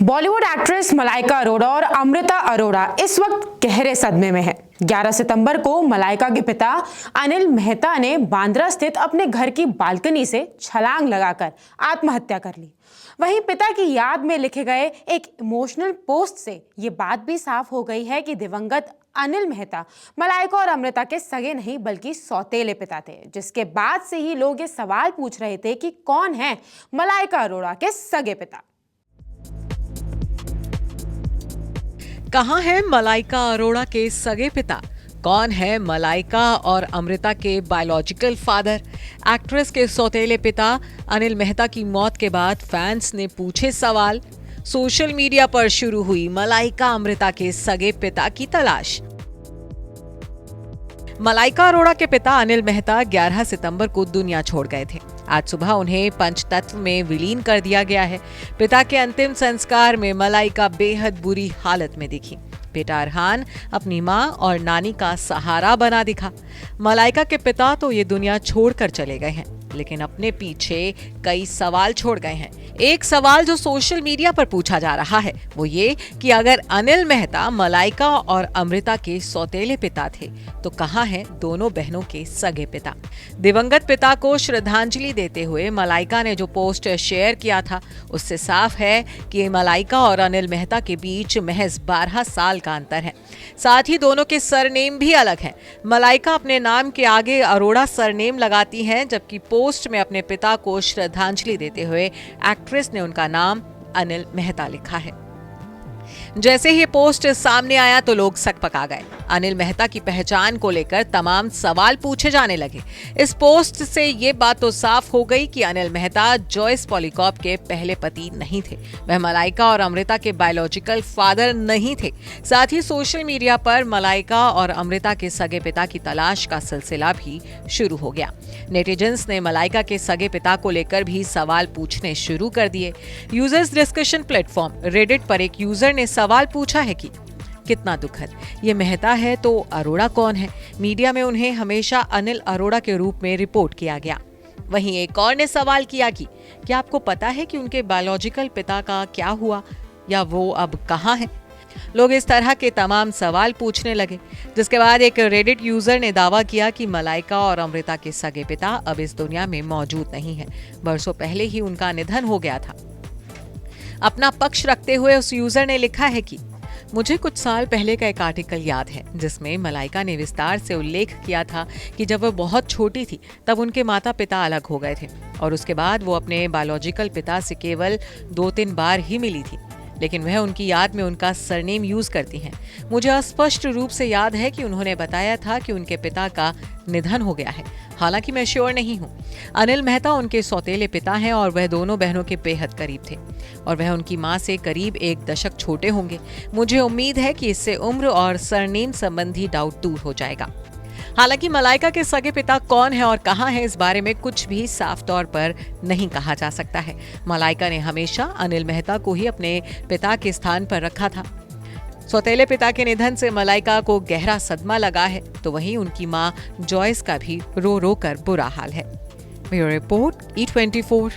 Bollywood actress Malaika Arora और अमृता अरोड़ा इस वक्त गहरे सदमे में है। 11 सितंबर को मलाइका के पिता अनिल मेहता ने बांद्रा स्थित अपने घर की बालकनी से छलांग लगाकर आत्महत्या कर ली। वहीं पिता की याद में लिखे गए एक इमोशनल पोस्ट से ये बात भी साफ हो गई है कि दिवंगत अनिल मेहता मलाइका और अमृता के सगे नहीं बल्कि सौतेले पिता थे, जिसके बाद से ही लोग ये सवाल पूछ रहे थे कि कौन है मलाइका अरोड़ा के सगे पिता। कहां है मलाइका अरोड़ा के सगे पिता? कौन है मलाइका और अमृता के बायोलॉजिकल फादर? एक्ट्रेस के सौतेले पिता अनिल मेहता की मौत के बाद फैंस ने पूछे सवाल। सोशल मीडिया पर शुरू हुई मलाइका अमृता के सगे पिता की तलाश। मलाइका अरोड़ा के पिता अनिल मेहता 11 सितंबर को दुनिया छोड़ गए थे। आज सुबह उन्हें पंचतत्व में विलीन कर दिया गया है। पिता के अंतिम संस्कार में मलाइका बेहद बुरी हालत में दिखी। बेटा अरहान अपनी मां और नानी का सहारा बना दिखा। मलाइका के पिता तो ये दुनिया छोड़कर चले गए हैं, लेकिन अपने पीछे कई सवाल छोड़ गए हैं। एक सवाल जो सोशल मीडिया पर पूछा जा रहा है वो ये कि अगर अनिल मेहता मलाइका और अमृता के सौतेले पिता थे तो कहां हैं दोनों बहनों के सगे पिता? दिवंगत पिता को श्रद्धांजलि देते हुए मलाइका ने जो पोस्ट शेयर किया था उससे साफ है कि मलाइका और अनिल मेहता के बीच महज 12 साल का अंतर है। साथ ही दोनों के सरनेम भी अलग हैं। मलाइका अपने नाम के आगे अरोड़ा सरनेम लगाती हैं, जबकि पोस्ट में अपने पिता को श्रद्धांजलि देते हुए एक्ट्रेस ने उनका नाम अनिल मेहता लिखा है। जैसे ही पोस्ट सामने आया तो लोग सकपका गए। अनिल मेहता की पहचान को लेकर तमाम सवाल पूछे जाने लगे। इस पोस्ट से ये बात तो साफ हो गई कि अनिल मेहता जॉयस पॉलीकॉप के पहले पति नहीं थे। वह मलाइका और अमृता के बायोलॉजिकल फादर नहीं थे। साथ ही सोशल मीडिया पर मलाइका और अमृता के सगे पिता की तलाश का सिलसिला भी शुरू हो गया। नेटिजन्स ने मलाइका के सगे पिता को लेकर भी सवाल पूछने शुरू कर दिए। यूजर्स डिस्कशन प्लेटफॉर्म रेडिट पर एक यूजर ने सवाल पूछा है कि कितना दुखद, ये मेहता है तो अरोड़ा कौन है? मीडिया में उन्हें हमेशा अनिल अरोड़ा के रूप में रिपोर्ट किया गया। वहीं एक और ने सवाल किया कि क्या आपको पता है कि उनके बायोलॉजिकल पिता का क्या हुआ या वो अब कहां है? लोग इस तरह के तमाम सवाल पूछने लगे, जिसके बाद एक रेडिट यूजर ने दावा किया कि मलाइका और अमृता के सगे पिता अब इस दुनिया में मौजूद नहीं है। बरसों पहले ही उनका निधन हो गया था। अपना पक्ष रखते हुए उस यूजर ने लिखा है कि मुझे कुछ साल पहले का एक आर्टिकल याद है जिसमें मलाइका ने विस्तार से उल्लेख किया था कि जब वह बहुत छोटी थी तब उनके माता पिता अलग हो गए थे और उसके बाद वो अपने बायोलॉजिकल पिता से केवल 2-3 बार ही मिली थी, लेकिन वह उनकी याद में उनका सरनेम यूज करती हैं। मुझे अस्पष्ट रूप से याद है कि उन्होंने बताया था कि उनके पिता का निधन हो गया है। हालांकि मैं श्योर नहीं हूँ। अनिल मेहता उनके सौतेले पिता हैं और वह दोनों बहनों के बेहद करीब थे और वह उनकी मां से करीब 1 दशक छोटे होंगे। मुझे उम्मीद है कि इससे उम्र और सरनेम संबंधी डाउट दूर हो जाएगा। हालांकि मलाइका के सगे पिता कौन है और कहां है, इस बारे में कुछ भी साफ तौर पर नहीं कहा जा सकता है। मलाइका ने हमेशा अनिल मेहता को ही अपने पिता के स्थान पर रखा था। सौतेले पिता के निधन से मलाइका को गहरा सदमा लगा है, तो वहीं उनकी मां जॉयस का भी रो रो कर बुरा हाल है। Bureau report E24।